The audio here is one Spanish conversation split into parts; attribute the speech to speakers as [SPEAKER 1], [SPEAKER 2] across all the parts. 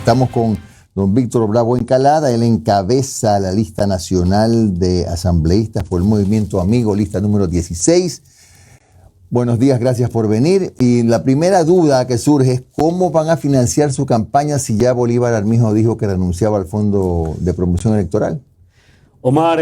[SPEAKER 1] Estamos con don Víctor Bravo Encalada. Él encabeza la lista nacional de asambleístas por el Movimiento Amigo, lista número 16. Buenos días, gracias por venir. Y la primera duda que surge es cómo van a financiar su campaña si ya Bolívar Armijo dijo que renunciaba al Fondo de Promoción Electoral.
[SPEAKER 2] Omar,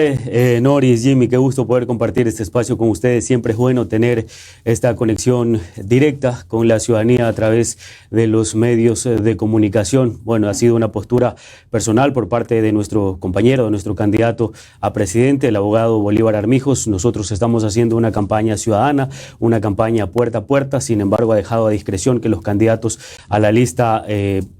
[SPEAKER 2] Noris, Jimmy, qué gusto poder compartir este espacio con ustedes. Siempre es bueno tener esta conexión directa con la ciudadanía a través de los medios de comunicación. Bueno, ha sido una postura personal por parte de nuestro compañero, de nuestro candidato a presidente, el abogado Bolívar Armijos. Nosotros estamos haciendo una campaña ciudadana, una campaña puerta a puerta. Sin embargo, ha dejado a discreción que los candidatos a la lista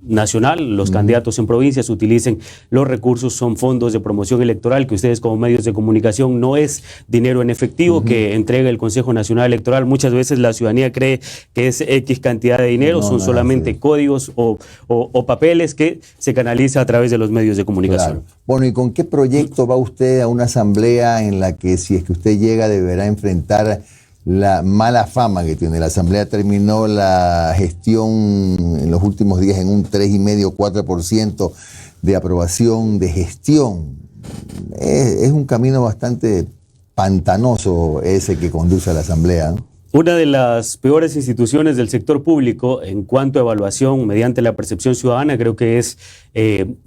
[SPEAKER 2] nacional, los candidatos en provincias, utilicen los recursos, son fondos de promoción electoral que ustedes como medios de comunicación no es dinero en efectivo que entrega el Consejo Nacional Electoral. Muchas veces la ciudadanía cree que es X cantidad de dinero, son solamente códigos o papeles que se canaliza a través de los medios de comunicación.
[SPEAKER 1] Claro. Bueno, ¿y con qué proyecto va usted a una asamblea en la que, si es que usted llega, deberá enfrentar la mala fama que tiene? La asamblea terminó la gestión en los últimos días en un 3,5-4% de aprobación de gestión. Es un camino bastante pantanoso ese que conduce a la asamblea, ¿no?
[SPEAKER 2] Una de las peores instituciones del sector público en cuanto a evaluación mediante la percepción ciudadana creo que es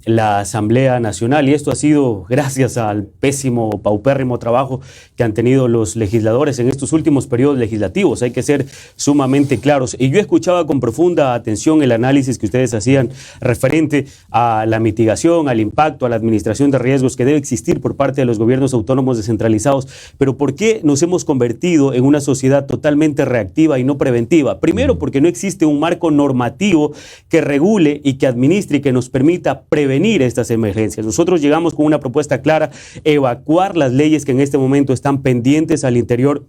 [SPEAKER 2] la Asamblea Nacional, y esto ha sido gracias al pésimo, paupérrimo trabajo que han tenido los legisladores en estos últimos periodos legislativos. Hay que ser sumamente claros, y yo escuchaba con profunda atención el análisis que ustedes hacían referente a la mitigación, al impacto, a la administración de riesgos que debe existir por parte de los gobiernos autónomos descentralizados. Pero ¿por qué nos hemos convertido en una sociedad totalmente reactiva y no preventiva? Primero, porque no existe un marco normativo que regule y que administre y que nos permita prevenir estas emergencias. Nosotros llegamos con una propuesta clara: evacuar las leyes que en este momento están pendientes al interior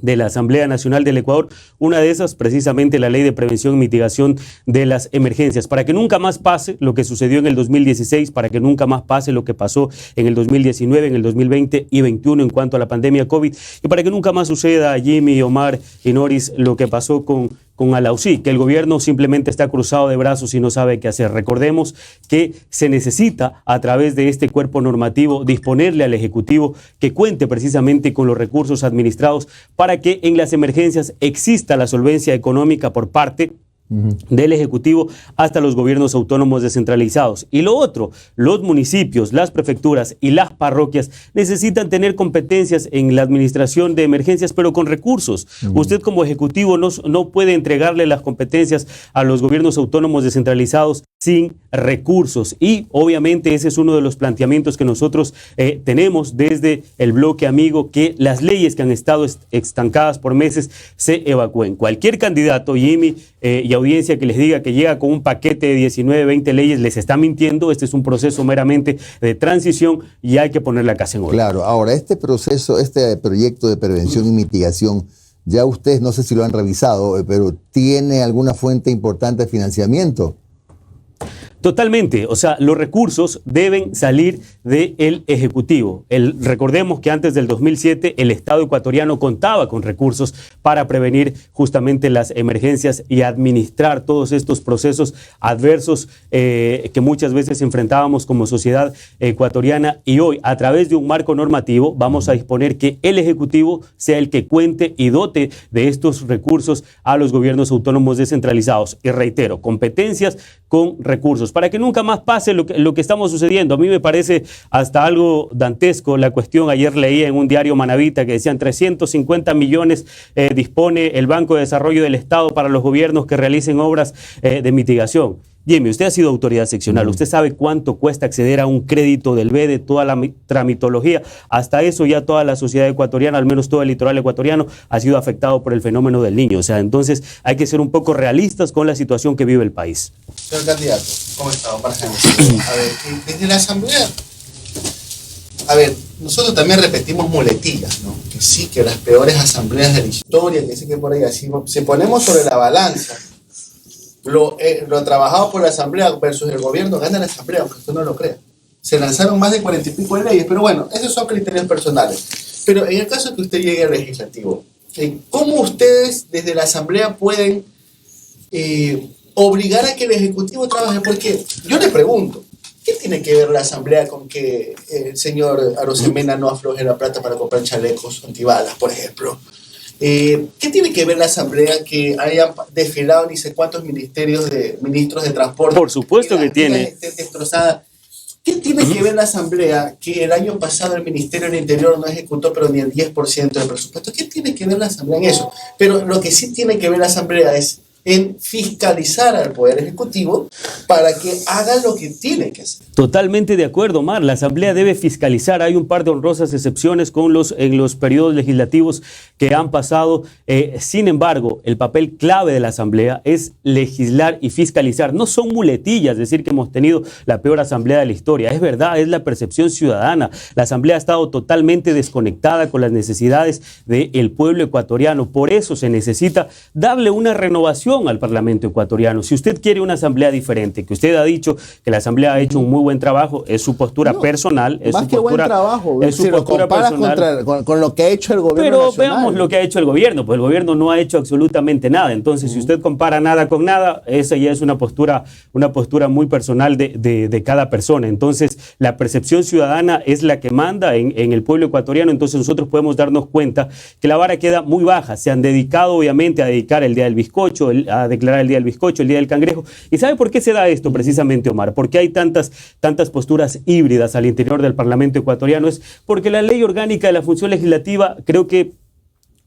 [SPEAKER 2] de la Asamblea Nacional del Ecuador. Una de esas, precisamente, la Ley de Prevención y Mitigación de las Emergencias, para que nunca más pase lo que sucedió en el 2016, para que nunca más pase lo que pasó en el 2019, en el 2020 y 2021 en cuanto a la pandemia COVID, y para que nunca más suceda, Jimmy, Omar y Noris, lo que pasó con Alausí, que el gobierno simplemente está cruzado de brazos y no sabe qué hacer. Recordemos que se necesita, a través de este cuerpo normativo, disponerle al Ejecutivo que cuente precisamente con los recursos administrados para que en las emergencias exista la solvencia económica por parte del Ejecutivo hasta los gobiernos autónomos descentralizados. Y lo otro, los municipios, las prefecturas y las parroquias necesitan tener competencias en la administración de emergencias, pero con recursos. Usted como Ejecutivo no puede entregarle las competencias a los gobiernos autónomos descentralizados sin recursos, y obviamente ese es uno de los planteamientos que nosotros tenemos desde el bloque amigo, que las leyes que han estado estancadas por meses se evacúen. Cualquier candidato, Jimmy, y audiencia, que les diga que llega con un paquete de 19, 20 leyes, les está mintiendo. Este es un proceso meramente de transición y hay que poner la casa en orden.
[SPEAKER 1] Claro, ahora este proceso, este proyecto de prevención y mitigación, ya ustedes, no sé si lo han revisado, pero ¿tiene alguna fuente importante de financiamiento?
[SPEAKER 2] Totalmente, o sea, los recursos deben salir del Ejecutivo. Recordemos que antes del 2007 el Estado ecuatoriano contaba con recursos para prevenir justamente las emergencias y administrar todos estos procesos adversos que muchas veces enfrentábamos como sociedad ecuatoriana, y hoy, a través de un marco normativo, vamos a disponer que el Ejecutivo sea el que cuente y dote de estos recursos a los gobiernos autónomos descentralizados. Y reitero, competencias con recursos, para que nunca más pase lo que estamos sucediendo. A mí me parece hasta algo dantesco la cuestión. Ayer leía en un diario manabita que decían 350 millones dispone el Banco de Desarrollo del Estado para los gobiernos que realicen obras de mitigación. Jimmy, usted ha sido autoridad seccional, usted sabe cuánto cuesta acceder a un crédito del BEDE, toda la tramitología. Hasta eso ya toda la sociedad ecuatoriana, al menos todo el litoral ecuatoriano, ha sido afectado por el fenómeno del Niño. O sea, entonces hay que ser un poco realistas con la situación que vive el país.
[SPEAKER 3] Señor candidato, ¿cómo está? A ver, desde la Asamblea, nosotros también repetimos muletillas, ¿no? Que sí, que las peores asambleas de la historia, que sí, que por ahí así, si ponemos sobre la balanza lo trabajado por la Asamblea versus el gobierno, gana la Asamblea, aunque usted no lo crea. Se lanzaron más de 40 y pico de leyes, pero bueno, esos son criterios personales. Pero en el caso que usted llegue al legislativo, ¿cómo ustedes desde la Asamblea pueden obligar a que el Ejecutivo trabaje, porque yo le pregunto, ¿qué tiene que ver la Asamblea con que el señor Arosemena no afloje la plata para comprar chalecos antibalas, por ejemplo? ¿Qué tiene que ver la Asamblea que haya desfilado ni sé cuántos ministros de transporte?
[SPEAKER 2] Por supuesto que tiene.
[SPEAKER 3] Destrozada. ¿Qué tiene que ver la Asamblea que el año pasado el Ministerio del Interior no ejecutó pero ni el 10% del presupuesto? ¿Qué tiene que ver la Asamblea en eso? Pero lo que sí tiene que ver la Asamblea es en fiscalizar al Poder Ejecutivo para que haga lo que tiene que hacer.
[SPEAKER 2] Totalmente de acuerdo, Omar. La Asamblea debe fiscalizar. Hay un par de honrosas excepciones en los periodos legislativos que han pasado. Sin embargo, el papel clave de la Asamblea es legislar y fiscalizar. No son muletillas decir que hemos tenido la peor Asamblea de la historia. Es verdad, es la percepción ciudadana. La Asamblea ha estado totalmente desconectada con las necesidades del pueblo ecuatoriano. Por eso se necesita darle una renovación al Parlamento ecuatoriano. Si usted quiere una asamblea diferente, que usted ha dicho que la asamblea ha hecho un muy buen trabajo, es su postura personal, es
[SPEAKER 4] más
[SPEAKER 2] su
[SPEAKER 4] que
[SPEAKER 2] postura,
[SPEAKER 4] buen trabajo,
[SPEAKER 2] es su
[SPEAKER 4] si
[SPEAKER 2] postura
[SPEAKER 4] lo comparas
[SPEAKER 2] personal.
[SPEAKER 4] con lo que ha hecho el gobierno
[SPEAKER 2] Pero
[SPEAKER 4] nacional.
[SPEAKER 2] veamos lo que ha hecho el gobierno, pues el gobierno no ha hecho absolutamente nada. Entonces, si usted compara nada con nada, esa ya es una postura muy personal de cada persona. Entonces, la percepción ciudadana es la que manda en el pueblo ecuatoriano. Entonces, nosotros podemos darnos cuenta que la vara queda muy baja. Se han dedicado, obviamente, a dedicar el Día del Bizcocho, a declarar el Día del Bizcocho, el Día del Cangrejo. ¿Y sabe por qué se da esto precisamente, Omar? Porque hay tantas posturas híbridas al interior del Parlamento ecuatoriano. Es porque la ley orgánica de la función legislativa, creo que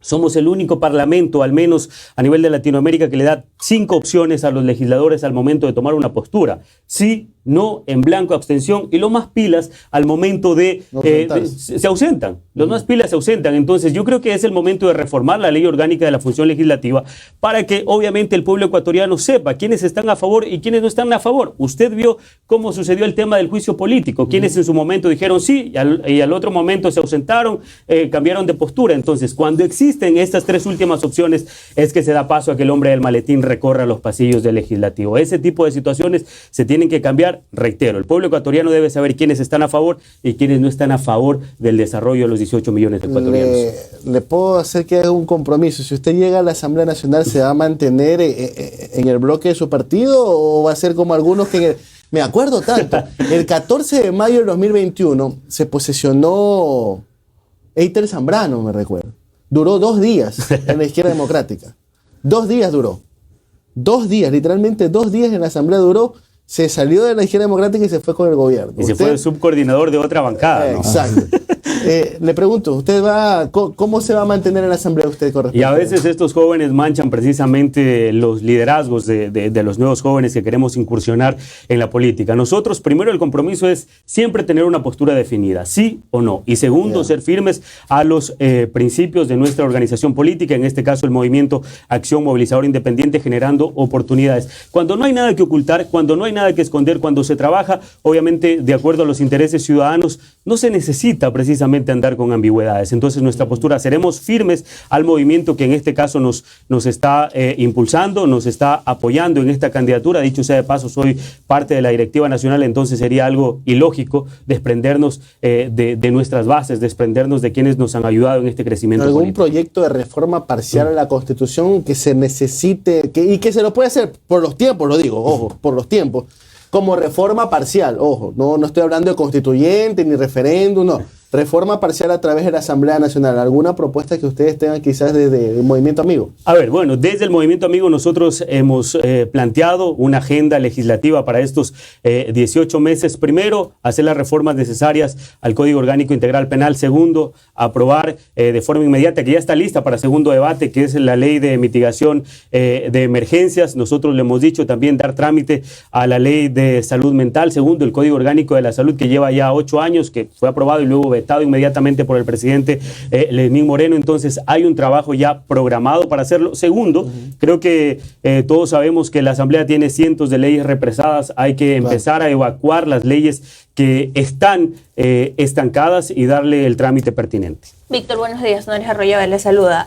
[SPEAKER 2] somos el único parlamento, al menos a nivel de Latinoamérica, que le da 5 opciones a los legisladores al momento de tomar una postura. Sí, no, en blanco, abstención, y los más pilas al momento se ausentan. Los más pilas se ausentan. Entonces yo creo que es el momento de reformar la ley orgánica de la función legislativa para que obviamente el pueblo ecuatoriano sepa quiénes están a favor y quiénes no están a favor. Usted vio cómo sucedió el tema del juicio político, quienes en su momento dijeron sí y al otro momento se ausentaron, cambiaron de postura. Entonces, cuando existen estas 3 últimas opciones, es que se da paso a que el hombre del maletín recorra los pasillos del legislativo. Ese tipo de situaciones se tienen que cambiar. Reitero, el pueblo ecuatoriano debe saber quiénes están a favor y quiénes no están a favor del desarrollo de los 18 millones de ecuatorianos.
[SPEAKER 4] Le puedo hacer que haga un compromiso. Si usted llega a la Asamblea Nacional, ¿se va a mantener en el bloque de su partido o va a ser como algunos que... Me acuerdo tanto. El 14 de mayo del 2021 se posesionó Eiter Zambrano, me recuerdo. Duró 2 días en la Izquierda Democrática. 2 días duró. 2 días, literalmente 2 días en la Asamblea duró. Se salió de la Izquierda Democrática y se fue con el gobierno.
[SPEAKER 2] Y se fue el subcoordinador de otra bancada, ¿no?
[SPEAKER 4] Exacto. Le pregunto, ¿cómo se va a mantener en la Asamblea usted con respecto?
[SPEAKER 2] Y a veces estos jóvenes manchan precisamente los liderazgos de los nuevos jóvenes que queremos incursionar en la política. Nosotros, primero, el compromiso es siempre tener una postura definida, sí o no. Y segundo, ser firmes a los principios de nuestra organización política, en este caso el Movimiento Acción Movilizador Independiente, generando oportunidades. Cuando no hay nada que ocultar, cuando no hay nada que esconder, cuando se trabaja, obviamente, de acuerdo a los intereses ciudadanos, no se necesita precisamente andar con ambigüedades. Entonces nuestra postura, seremos firmes al movimiento que en este caso nos está impulsando, nos está apoyando en esta candidatura. Dicho sea de paso, soy parte de la directiva nacional, entonces sería algo ilógico desprendernos de nuestras bases, desprendernos de quienes nos han ayudado en este crecimiento
[SPEAKER 4] ¿Algún
[SPEAKER 2] político?
[SPEAKER 4] proyecto de reforma parcial a la Constitución que se necesite y que se lo puede hacer por los tiempos, lo digo, ojo, por los tiempos, como reforma parcial, ojo, no estoy hablando de constituyente ni referéndum, no. Reforma parcial a través de la Asamblea Nacional. ¿Alguna propuesta que ustedes tengan quizás desde el Movimiento Amigo?
[SPEAKER 2] A ver, bueno, desde el Movimiento Amigo nosotros hemos planteado una agenda legislativa para estos 18 meses. Primero, hacer las reformas necesarias al Código Orgánico Integral Penal. Segundo, aprobar de forma inmediata, que ya está lista para segundo debate, que es la ley de mitigación de emergencias. Nosotros le hemos dicho también dar trámite a la ley de salud mental. Segundo, el Código Orgánico de la Salud, que lleva ya 8 años, que fue aprobado y luego vetado inmediatamente por el presidente Lenín Moreno. Entonces hay un trabajo ya programado para hacerlo. Segundo, creo que todos sabemos que la Asamblea tiene cientos de leyes represadas. Hay que empezar a evacuar las leyes que están estancadas y darle el trámite pertinente.
[SPEAKER 5] Víctor, buenos días. Noris Arroyave le saluda.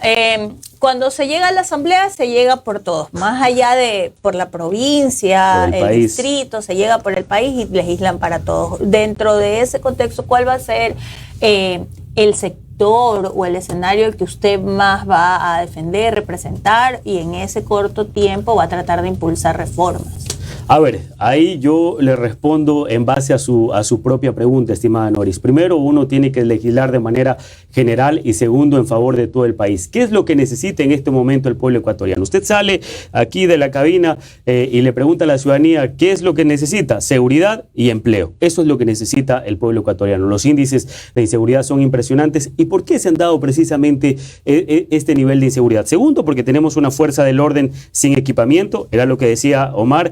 [SPEAKER 5] Cuando se llega a la Asamblea, se llega por todos, más allá de por la provincia,
[SPEAKER 2] por
[SPEAKER 5] el distrito, se llega por el país y legislan para todos. Dentro de ese contexto, ¿cuál va a ser el sector sector o el escenario que usted más va a defender, representar, y en ese corto tiempo va a tratar de impulsar reformas?
[SPEAKER 2] A ver, ahí yo le respondo en base a su propia pregunta, estimada Noris. Primero, uno tiene que legislar de manera general y segundo, en favor de todo el país. ¿Qué es lo que necesita en este momento el pueblo ecuatoriano? Usted sale aquí de la cabina y le pregunta a la ciudadanía qué es lo que necesita: seguridad y empleo. Eso es lo que necesita el pueblo ecuatoriano. Los índices de inseguridad son impresionantes. ¿Y por qué se han dado precisamente este nivel de inseguridad? Segundo, porque tenemos una fuerza del orden sin equipamiento. Era lo que decía Omar.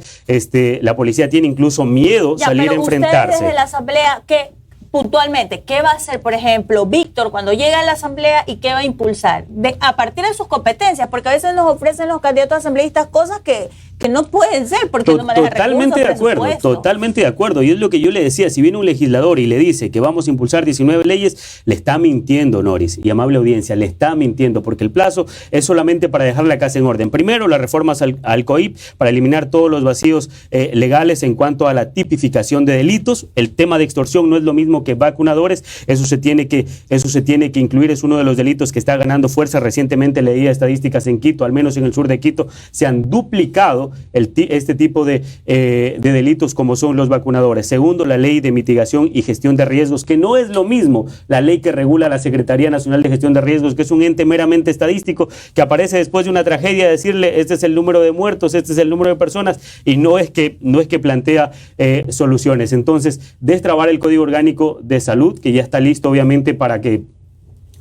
[SPEAKER 2] La policía tiene incluso miedo salir a enfrentarse.
[SPEAKER 5] Ustedes desde la asamblea, puntualmente, ¿qué va a hacer, por ejemplo, Víctor cuando llega a la asamblea y qué va a impulsar? A partir de sus competencias, porque a veces nos ofrecen los candidatos asambleístas cosas que no pueden ser porque no manejan recursos,
[SPEAKER 2] totalmente de acuerdo. Y es lo que yo le decía: si viene un legislador y le dice que vamos a impulsar 19 leyes, le está mintiendo, Noris, y amable audiencia, le está mintiendo, porque el plazo es solamente para dejar la casa en orden. Primero, las reformas al COIP para eliminar todos los vacíos legales en cuanto a la tipificación de delitos. El tema de extorsión no es lo mismo que vacunadores, eso se tiene que incluir, es uno de los delitos que está ganando fuerza. Recientemente leía estadísticas en Quito, al menos en el sur de Quito, se han duplicado este tipo de delitos como son los vacunadores. Segundo, la ley de mitigación y gestión de riesgos, que no es lo mismo la ley que regula la Secretaría Nacional de Gestión de Riesgos, que es un ente meramente estadístico que aparece después de una tragedia, decirle este es el número de muertos, este es el número de personas, y no es que plantea soluciones. Entonces, destrabar el Código Orgánico de Salud, que ya está listo obviamente para que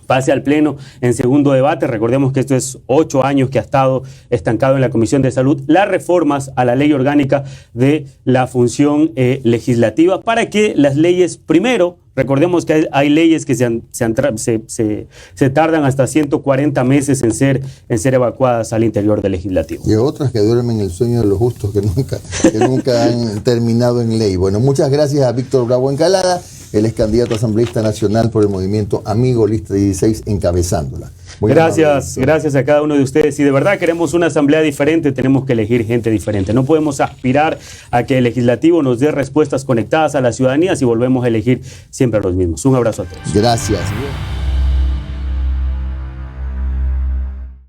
[SPEAKER 2] pase al Pleno en segundo debate. Recordemos que esto es 8 años que ha estado estancado en la Comisión de Salud. Las reformas a la ley orgánica de la función legislativa para que las leyes, primero, recordemos que hay leyes que se tardan hasta 140 meses en ser evacuadas al interior del legislativo.
[SPEAKER 1] Y otras que duermen el sueño de los justos que nunca han terminado en ley. Bueno, muchas gracias a Víctor Bravo Encalada. Él es candidato asambleísta nacional por el movimiento Amigo Lista 16, encabezándola.
[SPEAKER 2] Gracias a cada uno de ustedes. Si de verdad queremos una asamblea diferente, tenemos que elegir gente diferente. No podemos aspirar a que el legislativo nos dé respuestas conectadas a la ciudadanía si volvemos a elegir siempre a los mismos. Un abrazo a todos.
[SPEAKER 1] Gracias.